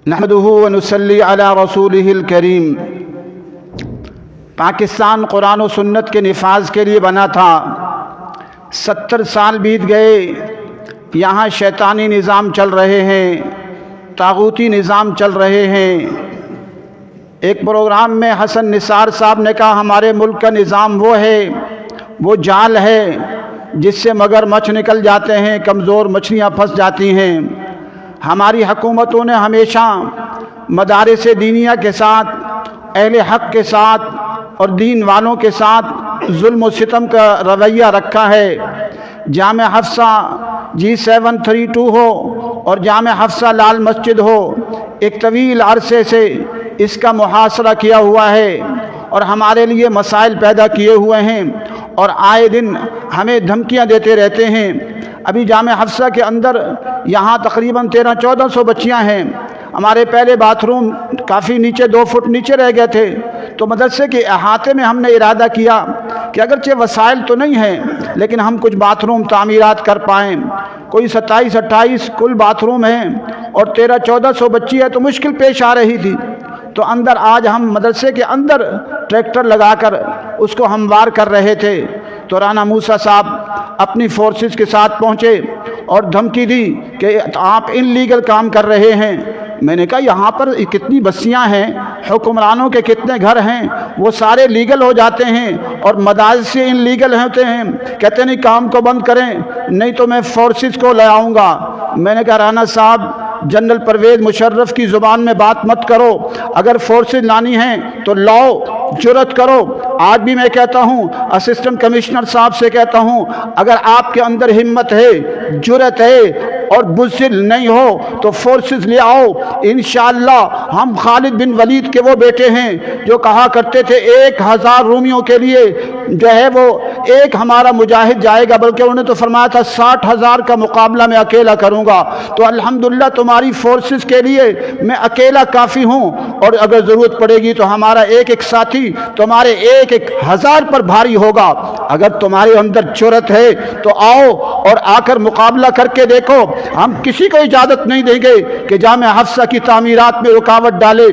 نحمدہ ونصلی علی رسولہ الکریم۔ پاکستان قرآن و سنت کے نفاذ کے لیے بنا تھا۔ 70 سال بیت گئے، یہاں شیطانی نظام چل رہے ہیں، طاغوتی نظام چل رہے ہیں۔ ایک پروگرام میں حسن نثار صاحب نے کہا ہمارے ملک کا نظام وہ ہے، وہ جال ہے جس سے مگر مچھ نکل جاتے ہیں، کمزور مچھلیاں پھنس جاتی ہیں۔ ہماری حکومتوں نے ہمیشہ مدارس دینیہ کے ساتھ، اہل حق کے ساتھ اور دین والوں کے ساتھ ظلم و ستم کا رویہ رکھا ہے۔ جامع حفصہ G732 ہو اور جامع حفصہ لال مسجد ہو، ایک طویل عرصے سے اس کا محاصرہ کیا ہوا ہے اور ہمارے لیے مسائل پیدا کیے ہوئے ہیں اور آئے دن ہمیں دھمکیاں دیتے رہتے ہیں۔ ابھی جامع حفصہ کے اندر یہاں تقریباً 1300-1400 بچیاں ہیں۔ ہمارے پہلے باتھ روم کافی نیچے 2 فٹ نیچے رہ گئے تھے، تو مدرسے کے احاطے میں ہم نے ارادہ کیا کہ اگرچہ وسائل تو نہیں ہیں لیکن ہم کچھ باتھ روم تعمیرات کر پائیں۔ کوئی 27-28 کل باتھ روم ہیں اور 1300-1400 بچی ہے، تو مشکل پیش آ رہی تھی۔ تو اندر آج ہم مدرسے کے اندر ٹریکٹر لگا کر اس کو ہموار کر رہے تھے، تو رانا موسیٰ صاحب اپنی فورسز کے ساتھ پہنچے اور دھمکی دی کہ آپ انلیگل کام کر رہے ہیں۔ میں نے کہا یہاں پر کتنی بستیاں ہیں، حکمرانوں کے کتنے گھر ہیں، وہ سارے لیگل ہو جاتے ہیں اور مدارس سے انلیگل ہوتے ہیں۔ کہتے نہیں کام کو بند کریں نہیں تو میں فورسز کو لے آؤں گا۔ میں نے کہا رانا صاحب جنرل پرویز مشرف کی زبان میں بات مت کرو، اگر فورسز لانی ہیں تو لاؤ، جرأت کرو۔ آج بھی میں کہتا ہوں، اسسٹنٹ کمشنر صاحب سے کہتا ہوں، اگر آپ کے اندر ہمت ہے، جرأت ہے اور بزدل نہیں ہو تو فورسز لے آؤ۔ انشاءاللہ ہم خالد بن ولید کے وہ بیٹے ہیں جو کہا کرتے تھے 1000 رومیوں کے لیے جو ہے وہ ایک ہمارا مجاہد جائے گا، بلکہ انہوں نے تو فرمایا تھا 60,000 کا مقابلہ میں اکیلا کروں گا۔ تو الحمدللہ تمہاری فورسز کے لیے میں اکیلا کافی ہوں، اور اگر ضرورت پڑے گی تو ہمارا ایک ساتھی تمہارے 1000 پر بھاری ہوگا۔ اگر تمہارے اندر جرأت ہے تو آؤ اور آ کر مقابلہ کر کے دیکھو۔ ہم کسی کو اجازت نہیں دیں گے کہ جامع حفصہ کی تعمیرات میں رکاوٹ ڈالے۔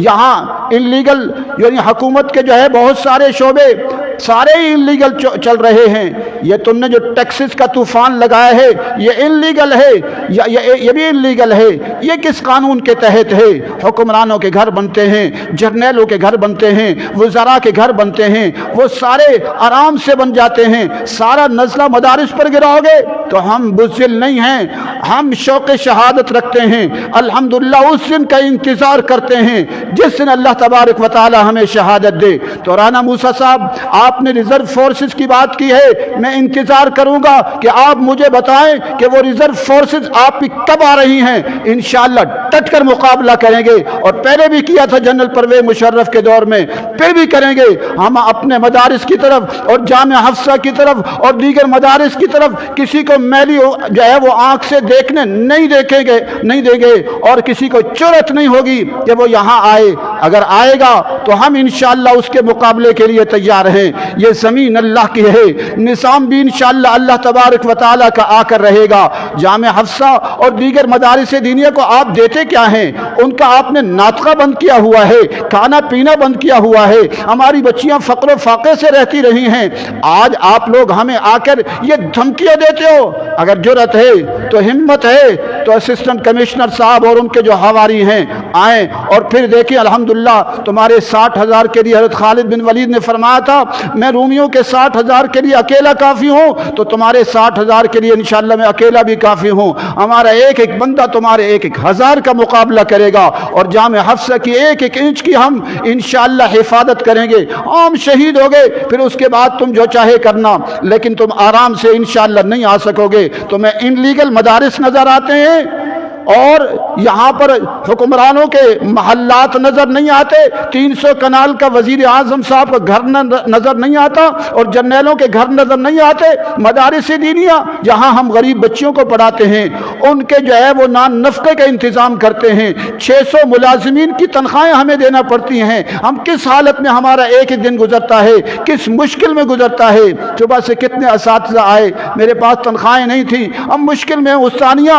یہاں انلیگل یعنی حکومت کے جو ہے بہت سارے شعبے سارے ہی انلیگل چل رہے ہیں۔ یہ تم نے جو ٹیکسز کا طوفان لگایا ہے یہ انلیگل ہے، یہ بھی انلیگل ہے۔ یہ کس قانون کے تحت ہے؟ حکمرانوں کے گھر بنتے ہیں، جرنیلوں کے گھر بنتے ہیں، وزراء کے گھر بنتے ہیں، وہ سارے آرام سے بن جاتے ہیں۔ سارا نزلہ مدارس پر گراؤ گے تو ہم بزدل نہیں ہیں، ہم شوق شہادت رکھتے ہیں۔ الحمدللہ اس دن کا انتظار کرتے ہیں جس دن اللہ تبارک و تعالی ہمیں شہادت دے۔ تو رانا موسیٰ صاحب آپ نے ریزرو فورسز کی بات کی ہے، میں انتظار کروں گا کہ آپ مجھے بتائیں کہ وہ ریزرو فورسز آپ کی کب آ رہی ہیں۔ انشاءاللہ ڈٹ کر مقابلہ کریں گے، اور پہلے بھی کیا تھا جنرل پرویز مشرف کے دور میں، پھر بھی کریں گے۔ ہم اپنے مدارس کی طرف اور جامع حفصہ کی طرف اور دیگر مدارس کی طرف کسی کو میلی جو ہے وہ آنکھ سے دیکھنے نہیں دیں گے، اور کسی کو جرأت نہیں ہوگی کہ وہ یہاں آئے۔ اگر آئے گا تو ہم انشاءاللہ اس کے مقابلے کے لیے تیار ہیں۔ یہ زمین اللہ کی ہے، نظام بھی انشاءاللہ اللہ تبارک و تعالیٰ کا آ کر رہے گا۔ جامع حفصہ اور دیگر مدارس دینیہ کو آپ دیتے کیا ہیں؟ ان کا آپ نے ناطقہ بند کیا ہوا ہے، کھانا پینا بند کیا ہوا ہے، ہماری بچیاں فقر و فاقے سے رہتی رہی ہیں۔ آج آپ لوگ ہمیں آ کر یہ دھمکیاں دیتے ہو۔ اگر جرأت ہے تو ہمت ہے تو اسسٹنٹ کمشنر صاحب اور ان کے جو حواری ہیں آئیں، اور پھر دیکھیں الحمدللہ تمہارے 60,000 کے لیے حضرت خالد بن ولید نے فرمایا تھا میں رومیوں کے 60,000 کے لیے اکیلا کافی ہوں، تو تمہارے 60,000 کے لیے انشاءاللہ میں اکیلا بھی کافی ہوں۔ ہمارا ایک بندہ تمہارے 1000 کا مقابلہ کرے گا، اور جامع حفصہ کی ایک انچ کی ہم انشاءاللہ حفاظت کریں گے۔ عام شہید ہو گئے، پھر اس کے بعد تم جو چاہے کرنا، لیکن تم آرام سے انشاءاللہ نہیں آ سکو گے۔ تمہیں انلیگل مدارس نظر آتے ہیں اور یہاں پر حکمرانوں کے محلات نظر نہیں آتے، 300 کنال کا وزیر اعظم صاحب کا گھر نظر نہیں آتا، اور جرنیلوں کے گھر نظر نہیں آتے۔ مدارس دینیہ جہاں ہم غریب بچیوں کو پڑھاتے ہیں، ان کے جو ہے وہ نان نفقے کا انتظام کرتے ہیں، 600 ملازمین کی تنخواہیں ہمیں دینا پڑتی ہیں۔ ہم کس حالت میں ہمارا ایک دن گزرتا ہے، کس مشکل میں گزرتا ہے۔ صبح سے کتنے اساتذہ آئے، میرے پاس تنخواہیں نہیں تھی، ہم مشکل میں استانیہ